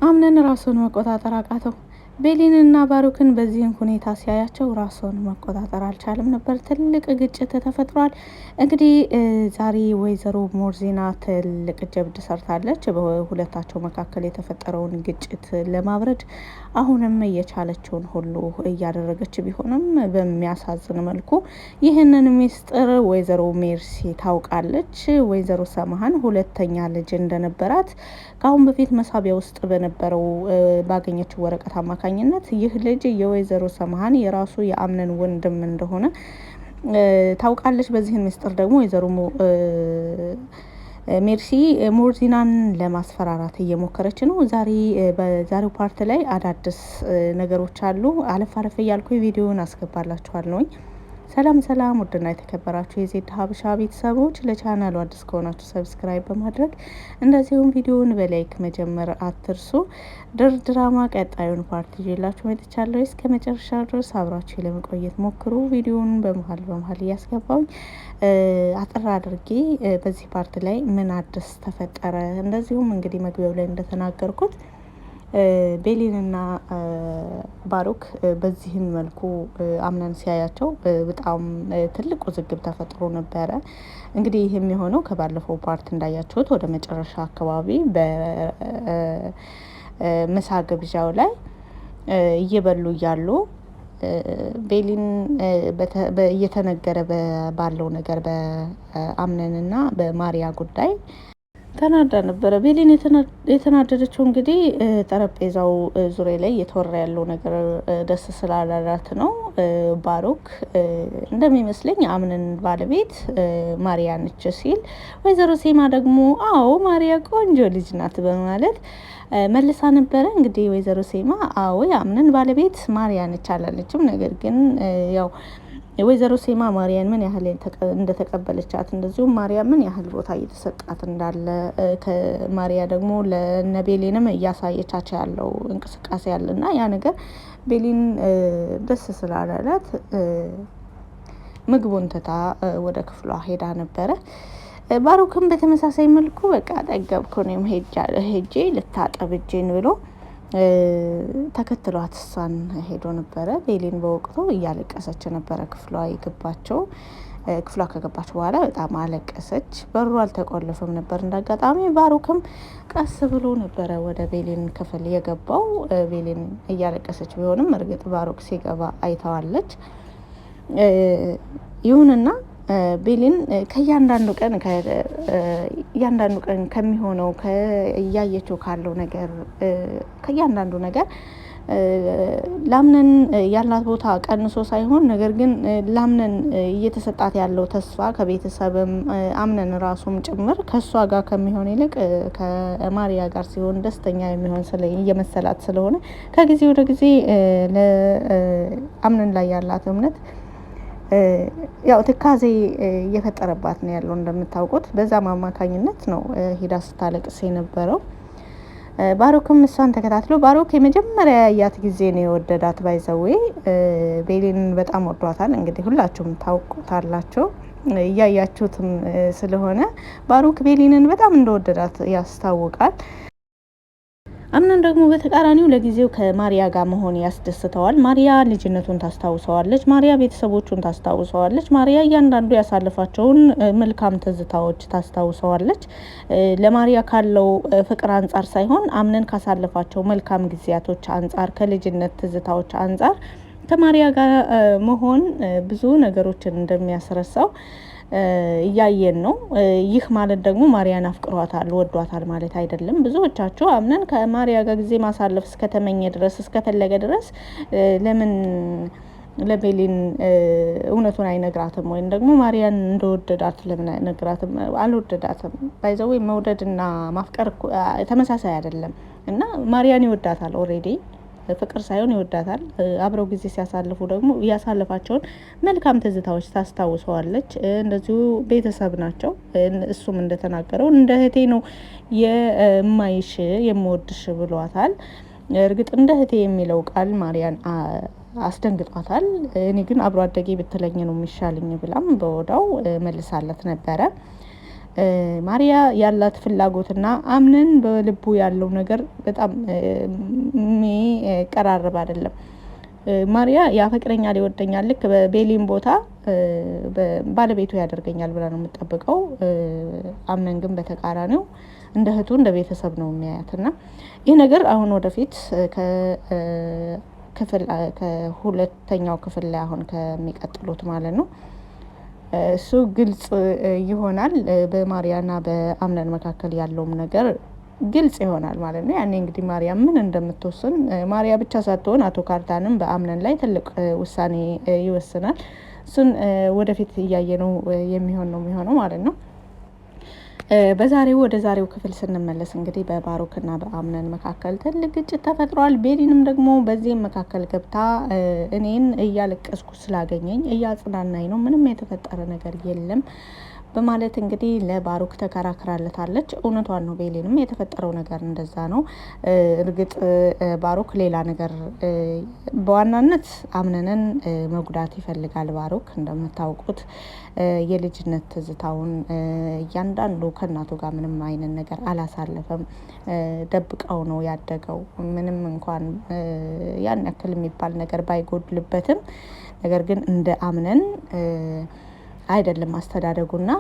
አምነን ራሱን መቆጣጠር አቃተው። ቤሊንና ባሩክን በዚህን ሁኔታ ሲያያቸው ራሱን መቆጣጠር አልቻለም ነበር። ትልቅ ግጭት ተፈጥሯል። እንግዲህ ዛሬ ወይዘሮ ሞርዚና ትልቅ ጀብድ ሰርታለች። በሁለታቸው መካከል የተፈጠረውን ግጭት ለማብረድ አሁንም እየቻለችውን ሁሉ እያደረገች ቢሆንም በሚያሳዝን መልኩ ይህንን ሚስጥር ወይዘሮ ሜርሲ ታውቃለች። ወይዘሮ ሰማሃን ሁለተኛ ልጅ እንደነበራት ከአሁን በፊት መሳቢያ ውስጥ በነበረው ባገኘችው ወረቀት አማካኝነት ይህ ልጅ የወይዘሮ ሰማሃን የራሱ የአምነን ወንድም እንደሆነ ታውቃለች። በዚህን ሚስጥር ደግሞ ወይዘሮ ሜርሲ ሞርዚናን ለማስፈራራት እየሞከረች ነው። በዛሬው ፓርት ላይ አዳዲስ ነገሮች አሉ። አለፍ አለፍ እያልኩ ቪዲዮውን አስገባላችኋለሁኝ። ሰላም ውድና የተከበራችሁ የዜድ ሀበሻ ቤተሰቦች፣ ለቻናሉ አዲስ ከሆናችሁ ሰብስክራይብ በማድረግ እንደዚሁም ቪዲዮውን በላይክ መጀመር አትርሱ። ድራማ ቀጣዩን ፓርት ይዤላችሁ መጥቻለሁ። እስከ መጨረሻ ድረስ አብራችሁ ለመቆየት ሞክሩ። ቪዲዮውን በመሀል እያስገባውኝ አጥራ አድርጌ በዚህ ፓርት ላይ ምን አዲስ ተፈጠረ፣ እንደዚሁም እንግዲህ መግቢያው ላይ እንደተናገርኩት ቤሊንና ባሩክ በዚህን መልኩ አምነን ሲያያቸው በጣም ትልቅ ውዝግብ ተፈጥሮ ነበረ። እንግዲህ ይህ የሚሆነው ከባለፈው ፓርት እንዳያችሁት ወደ መጨረሻ አካባቢ በምሳ ግብዣው ላይ እየበሉ እያሉ ቤሊን እየተነገረ ባለው ነገር በአምነንና በማሪያ ጉዳይ ተናዳ ነበረ። ቤሊን የተናደደችው እንግዲህ ጠረጴዛው ዙሪያ ላይ እየተወራ ያለው ነገር ደስ ስላላላት ነው። ባሩክ እንደሚመስለኝ አምነን ባለቤት ማሪያ ነች ሲል፣ ወይዘሮ ሴማ ደግሞ አዎ ማሪያ ቆንጆ ልጅ ናት በማለት መልሳ ነበረ። እንግዲህ ወይዘሮ ሴማ አዎ የአምነን ባለቤት ማሪያ ነች አላለችም። ነገር ግን ያው ወይዘሮ ሴማ ማሪያን ምን ያህል እንደተቀበለቻት እንደዚሁም ማሪያ ምን ያህል ቦታ እየተሰጣት እንዳለ ከማሪያ ደግሞ ለነቤሊንም እያሳየቻቸው ያለው እንቅስቃሴ ያለና ያ ነገር ቤሊን ደስ ስላላላት ምግቡን ትታ ወደ ክፍሏ ሄዳ ነበረ። ባሩክም በተመሳሳይ መልኩ በቃ ጠገብኩ ነው ሄጄ ልታጠብ እጄን ብሎ ተከትሏት እሷን ሄዶ ነበረ። ቤሊን በወቅቱ እያለቀሰች ነበረ ክፍሏ የገባቸው። ክፍሏ ከገባች በኋላ በጣም አለቀሰች። በሩ አልተቆለፈም ነበር። እንዳጋጣሚ ባሩክም ቀስ ብሎ ነበረ ወደ ቤሊን ክፍል የገባው። ቤሊን እያለቀሰች ቢሆንም እርግጥ ባሩክ ሲገባ አይተዋለች። ይሁንና ቤሊን ከእያንዳንዱ ቀን ከሚሆነው እያየችው ካለው ነገር ከእያንዳንዱ ነገር ላምነን ያላት ቦታ ቀንሶ ሳይሆን ነገር ግን ላምነን እየተሰጣት ያለው ተስፋ ከቤተሰብም አምነን ራሱም ጭምር ከሷ ጋር ከሚሆን ይልቅ ከማሪያ ጋር ሲሆን ደስተኛ የሚሆን እየመሰላት ስለሆነ ከጊዜ ወደ ጊዜ ለአምነን ላይ ያላት እምነት ያው ትካዜ እየፈጠረባት ነው ያለው። እንደምታውቁት በዛም አማካኝነት ነው ሄዳ ስታለቅስ የነበረው። ባሩክም እሷን ተከታትሎ ባሩክ የመጀመሪያ ያያት ጊዜ ነው የወደዳት። ባይዘዌ ቤሊን በጣም ወዷታል። እንግዲህ ሁላችሁም ታውቁታላችሁ እያያችሁትም ስለሆነ ባሩክ ቤሊንን በጣም እንደወደዳት ያስታውቃል። አምነን ደግሞ በተቃራኒው ለጊዜው ከማሪያ ጋር መሆን ያስደስተዋል። ማሪያ ልጅነቱን ታስታውሰዋለች። ማሪያ ቤተሰቦቹን ታስታውሰዋለች። ማሪያ እያንዳንዱ ያሳለፋቸውን መልካም ትዝታዎች ታስታውሰዋለች። ለማሪያ ካለው ፍቅር አንጻር ሳይሆን አምነን ካሳለፋቸው መልካም ጊዜያቶች አንጻር፣ ከልጅነት ትዝታዎች አንጻር ከማሪያ ጋር መሆን ብዙ ነገሮችን እንደሚያስረሳው እያየን ነው። ይህ ማለት ደግሞ ማሪያን አፍቅሯታል ወዷታል ማለት አይደለም። ብዙዎቻችሁ አምነን ከማሪያ ጋር ጊዜ ማሳለፍ እስከተመኘ ድረስ እስከፈለገ ድረስ ለምን ለቤሊን እውነቱን አይነግራትም? ወይም ደግሞ ማሪያን እንደወደዳት ለምን አይነግራትም? አልወደዳትም። ባይዘው መውደድና ማፍቀር ተመሳሳይ አይደለም እና ማሪያን ይወዳታል ኦሬዲ ፍቅር ሳይሆን ይወዳታል። አብረው ጊዜ ሲያሳልፉ ደግሞ ያሳለፋቸውን መልካም ትዝታዎች ታስታውሰዋለች። እንደዚሁ ቤተሰብ ናቸው። እሱም እንደተናገረው እንደ እህቴ ነው የማይሽ የምወድሽ ብሏታል። እርግጥ እንደ እህቴ የሚለው ቃል ማሪያን አስደንግጧታል። እኔ ግን አብሮ አደጌ ብትለኝ ነው የሚሻልኝ ብላም በወዳው መልሳለት ነበረ። ማሪያ ያላት ፍላጎትና አምነን በልቡ ያለው ነገር በጣም የሚቀራረብ አይደለም። ማሪያ ያፈቅረኛል፣ ይወደኛል፣ ልክ በቤሊን ቦታ ባለቤቱ ያደርገኛል ብላ ነው የምትጠብቀው። አምነን ግን በተቃራኒው እንደ እህቱ እንደ ቤተሰብ ነው የሚያያት እና ይህ ነገር አሁን ወደፊት ከሁለተኛው ክፍል ላይ አሁን ከሚቀጥሉት ማለት ነው እሱ ግልጽ ይሆናል። በማሪያና በአምነን መካከል ያለውም ነገር ግልጽ ይሆናል ማለት ነው። ያኔ እንግዲህ ማሪያ ምን እንደምትወስን ማሪያ ብቻ ሳትሆን አቶ ካርታንም በአምነን ላይ ትልቅ ውሳኔ ይወስናል። እሱን ወደፊት እያየነው የሚሆነው ማለት ነው። ወደ ዛሬው ክፍል ስንመለስ እንግዲህ በባሮክና በአምነን መካከል ትልቅ ግጭት ተፈጥሯል። ቤሊንም ደግሞ በዚህም መካከል ገብታ እኔን እያለቀስኩ ስላገኘኝ እያጽናናኝ ነው፣ ምንም የተፈጠረ ነገር የለም በማለት እንግዲህ ለባሮክ ተከራክራለታለች። እውነቷን ነው። ቤሊንም የተፈጠረው ነገር እንደዛ ነው። እርግጥ ባሮክ ሌላ ነገር በዋናነት አምነንን መጉዳት ይፈልጋል። ባሮክ እንደምታውቁት የልጅነት ትዝታውን እያንዳንዱ ከእናቱ ጋር ምንም አይነት ነገር አላሳለፈም። ደብቀው ነው ያደገው። ምንም እንኳን ያን ያክል የሚባል ነገር ባይጎድልበትም ነገር ግን እንደ አምነን አይደለም አስተዳደጉና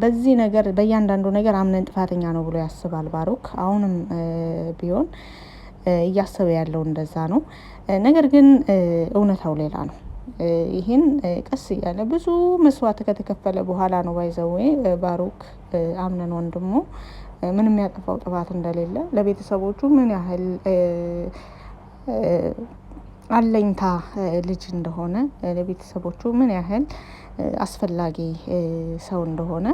በዚህ ነገር በእያንዳንዱ ነገር አምነን ጥፋተኛ ነው ብሎ ያስባል ባሮክ። አሁንም ቢሆን እያሰበ ያለው እንደዛ ነው። ነገር ግን እውነታው ሌላ ነው። ይህን ቀስ እያለ ብዙ መስዋዕት ከተከፈለ በኋላ ነው ባይዘው ባሮክ አምነን ወንድሙ ምንም ያጠፋው ጥፋት እንደሌለ ለቤተሰቦቹ ምን ያህል አለኝታ ልጅ እንደሆነ ለቤተሰቦቹ ምን ያህል አስፈላጊ ሰው እንደሆነ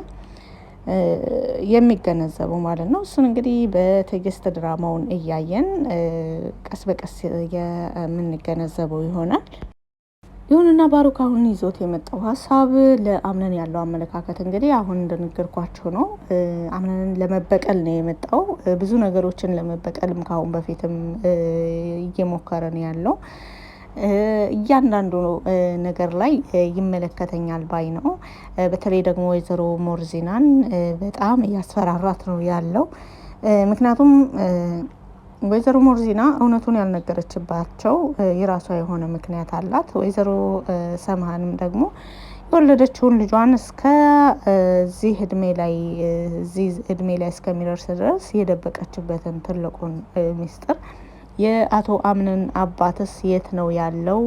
የሚገነዘበው ማለት ነው። እሱን እንግዲህ በትዕግስት ድራማውን እያየን ቀስ በቀስ የምንገነዘበው ይሆናል። ይሁንና ባሮክ አሁን ይዞት የመጣው ሀሳብ ለአምነን ያለው አመለካከት እንግዲህ አሁን እንደነገርኳችሁ ነው። አምነንን ለመበቀል ነው የመጣው። ብዙ ነገሮችን ለመበቀልም ካሁን በፊትም እየሞከረ ነው ያለው። እያንዳንዱ ነገር ላይ ይመለከተኛል ባይ ነው። በተለይ ደግሞ ወይዘሮ ሞርዚናን በጣም እያስፈራራት ነው ያለው። ምክንያቱም ወይዘሮ ሞርዚና እውነቱን ያልነገረችባቸው የራሷ የሆነ ምክንያት አላት። ወይዘሮ ሰምሃንም ደግሞ የወለደችውን ልጇን እዚህ እድሜ ላይ እስከሚደርስ ድረስ የደበቀችበትን ትልቁን ሚስጥር የአቶ አምነን አባትስ የት ነው ያለው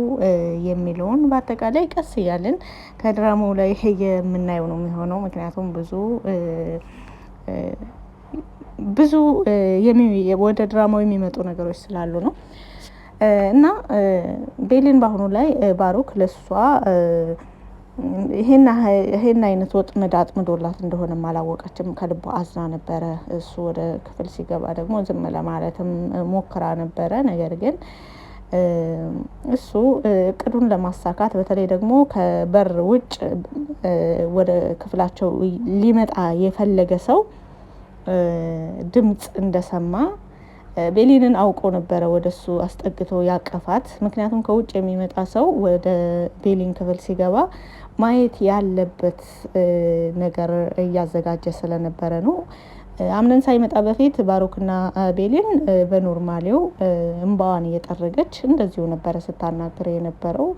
የሚለውን በአጠቃላይ ቀስ እያልን ከድራማው ላይ የምናየው ነው የሚሆነው። ምክንያቱም ብዙ ወደ ድራማው የሚመጡ ነገሮች ስላሉ ነው እና ቤሊን በአሁኑ ላይ ባሮክ ለሷ ይሄን አይነት ወጥመድ አጥምዶላት እንደሆነም አላወቀችም። ከልቧ አዝና ነበረ። እሱ ወደ ክፍል ሲገባ ደግሞ ዝም ለማለትም ሞክራ ነበረ። ነገር ግን እሱ እቅዱን ለማሳካት በተለይ ደግሞ ከበር ውጭ ወደ ክፍላቸው ሊመጣ የፈለገ ሰው ድምጽ እንደሰማ ቤሊንን አውቆ ነበረ ወደሱ አስጠግቶ ያቀፋት። ምክንያቱም ከውጭ የሚመጣ ሰው ወደ ቤሊን ክፍል ሲገባ ማየት ያለበት ነገር እያዘጋጀ ስለነበረ ነው። አምነን ሳይመጣ በፊት ባሮክና ቤሊን በኖርማሌው እንባዋን እየጠረገች እንደዚሁ ነበረ ስታናግር የነበረው።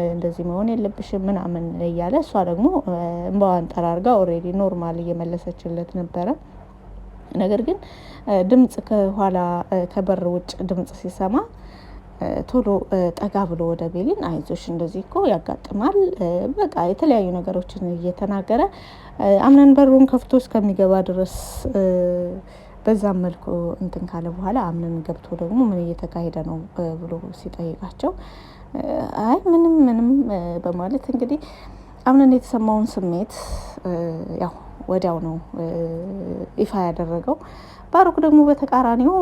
እንደዚህ መሆን የለብሽም ምናምን እያለ እሷ ደግሞ እንባዋን ጠራርጋ ኦልሬዲ ኖርማል እየመለሰችለት ነበረ። ነገር ግን ድምጽ ከኋላ ከበር ውጭ ድምጽ ሲሰማ ቶሎ ጠጋ ብሎ ወደ ቤሊን አይዞሽ እንደዚህ እኮ ያጋጥማል፣ በቃ የተለያዩ ነገሮችን እየተናገረ አምነን በሩን ከፍቶ እስከሚገባ ድረስ በዛም መልኩ እንትን ካለ በኋላ አምነን ገብቶ ደግሞ ምን እየተካሄደ ነው ብሎ ሲጠይቃቸው አይ ምንም በማለት እንግዲህ አምነን የተሰማውን ስሜት ያው ወዲያው ነው ይፋ ያደረገው። ባሮክ ደግሞ በተቃራኒው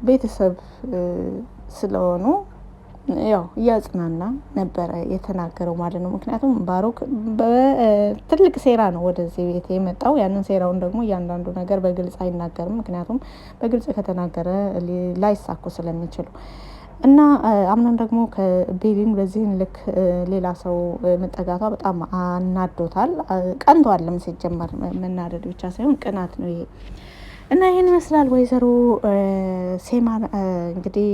ቤተሰብ ስለሆኑ ያው እያጽናና ነበረ የተናገረው ማለት ነው። ምክንያቱም ባሮክ በትልቅ ሴራ ነው ወደዚህ ቤት የመጣው። ያንን ሴራውን ደግሞ እያንዳንዱ ነገር በግልጽ አይናገርም። ምክንያቱም በግልጽ ከተናገረ ላይሳኩ ስለሚችሉ እና አምናን ደግሞ ከቤሊን በዚህን ልክ ሌላ ሰው መጠጋቷ በጣም አናዶታል። ቀንቷልም ሲጀመር መናደድ ብቻ ሳይሆን ቅናት ነው ይሄ። እና ይህን ይመስላል ወይዘሮ ሴማን እንግዲህ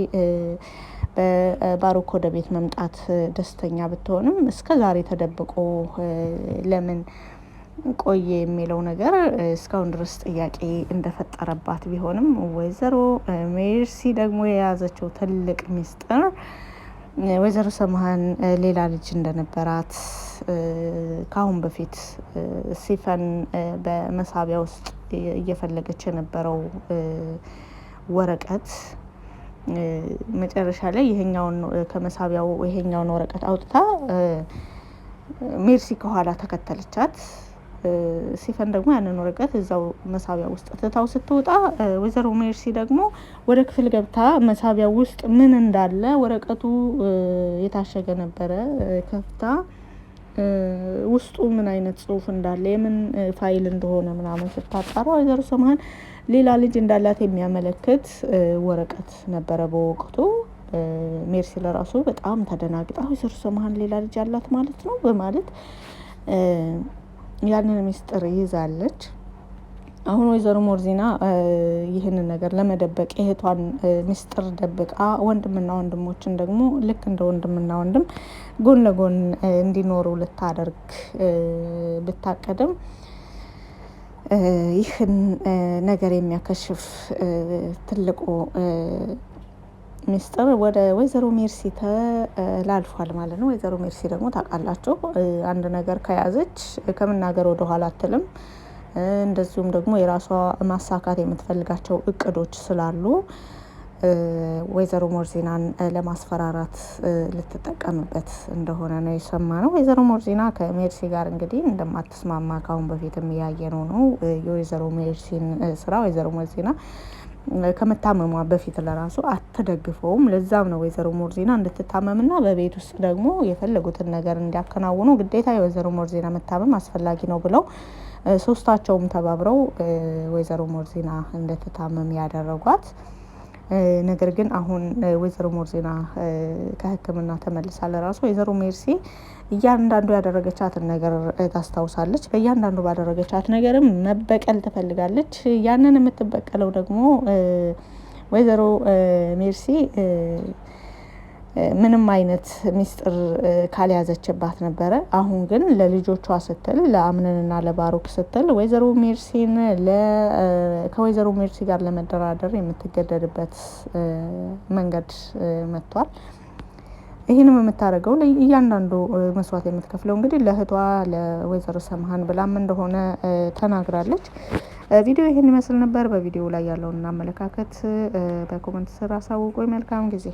በባሮክ ወደ ቤት መምጣት ደስተኛ ብትሆንም እስከ ዛሬ ተደብቆ ለምን ቆየ የሚለው ነገር እስካሁን ድረስ ጥያቄ እንደፈጠረባት ቢሆንም ወይዘሮ ሜርሲ ደግሞ የያዘችው ትልቅ ሚስጥር ወይዘሮ ሰምሃን ሌላ ልጅ እንደነበራት ከአሁን በፊት ሲፈን በመሳቢያ ውስጥ እየፈለገች የነበረው ወረቀት መጨረሻ ላይ ይሄኛውን ከመሳቢያው ይሄኛውን ወረቀት አውጥታ ሜርሲ ከኋላ ተከተለቻት። ሲፈን ደግሞ ያንን ወረቀት እዛው መሳቢያ ውስጥ ትታው ስትወጣ ወይዘሮ ሜርሲ ደግሞ ወደ ክፍል ገብታ መሳቢያ ውስጥ ምን እንዳለ ወረቀቱ የታሸገ ነበረ። ከፍታ ውስጡ ምን አይነት ጽሁፍ እንዳለ የምን ፋይል እንደሆነ ምናምን ስታጣራ ወይዘሮ ሰምሃን ሌላ ልጅ እንዳላት የሚያመለክት ወረቀት ነበረ በወቅቱ። ሜርሲ ለራሱ በጣም ተደናግጣ ወይዘሮ ሰምሃን ሌላ ልጅ አላት ማለት ነው በማለት ያንን ሚስጥር ይዛለች። አሁን ወይዘሮ ሞርዚና ይህንን ነገር ለመደበቅ እህቷን ሚስጥር ደብቃ ወንድምና ወንድሞችን ደግሞ ልክ እንደ ወንድምና ወንድም ጎን ለጎን እንዲኖሩ ልታደርግ ብታቀድም ይህን ነገር የሚያከሽፍ ትልቁ ሚስጥር ወደ ወይዘሮ ሜርሲ ተላልፏል ማለት ነው። ወይዘሮ ሜርሲ ደግሞ ታውቃላችሁ አንድ ነገር ከያዘች ከመናገር ወደ ኋላ አትልም። እንደዚሁም ደግሞ የራሷ ማሳካት የምትፈልጋቸው እቅዶች ስላሉ ወይዘሮ ሞርዚናን ለማስፈራራት ልትጠቀምበት እንደሆነ ነው የሰማነው። ወይዘሮ ሞርዚና ከሜርሲ ጋር እንግዲህ እንደማትስማማ ካሁን በፊትም ያየነው ነው። የወይዘሮ ሜርሲን ስራ ወይዘሮ ሞርዚና ከመታመሟ በፊት ለራሱ አትደግፈውም። ለዛም ነው ወይዘሮ ሞርዚና እንድትታመምና በቤት ውስጥ ደግሞ የፈለጉትን ነገር እንዲያከናውኑ ግዴታ የወይዘሮ ሞርዚና መታመም አስፈላጊ ነው ብለው ሶስታቸውም ተባብረው ወይዘሮ ሞርዚና እንድትታመም ያደረጓት። ነገር ግን አሁን ወይዘሮ ሞርዚና ከሕክምና ተመልሳ ለራሱ ወይዘሮ ሜርሲ እያንዳንዱ ያደረገቻትን ነገር ታስታውሳለች። በእያንዳንዱ ባደረገቻት ነገርም መበቀል ትፈልጋለች። ያንን የምትበቀለው ደግሞ ወይዘሮ ሜርሲ ምንም አይነት ሚስጥር ካልያዘችባት ነበረ። አሁን ግን ለልጆቿ ስትል ለአምነንና ለባሮክ ስትል ወይዘሮ ሜርሲን ከወይዘሮ ሜርሲ ጋር ለመደራደር የምትገደድበት መንገድ መጥቷል። ይህንም የምታደርገው እያንዳንዱ መስዋዕት የምትከፍለው እንግዲህ ለእህቷ ለወይዘሮ ሰምሃን ብላም እንደሆነ ተናግራለች። ቪዲዮ ይህን ይመስል ነበር። በቪዲዮ ላይ ያለውን አመለካከት በኮመንት ስር አሳውቁኝ። መልካም ጊዜ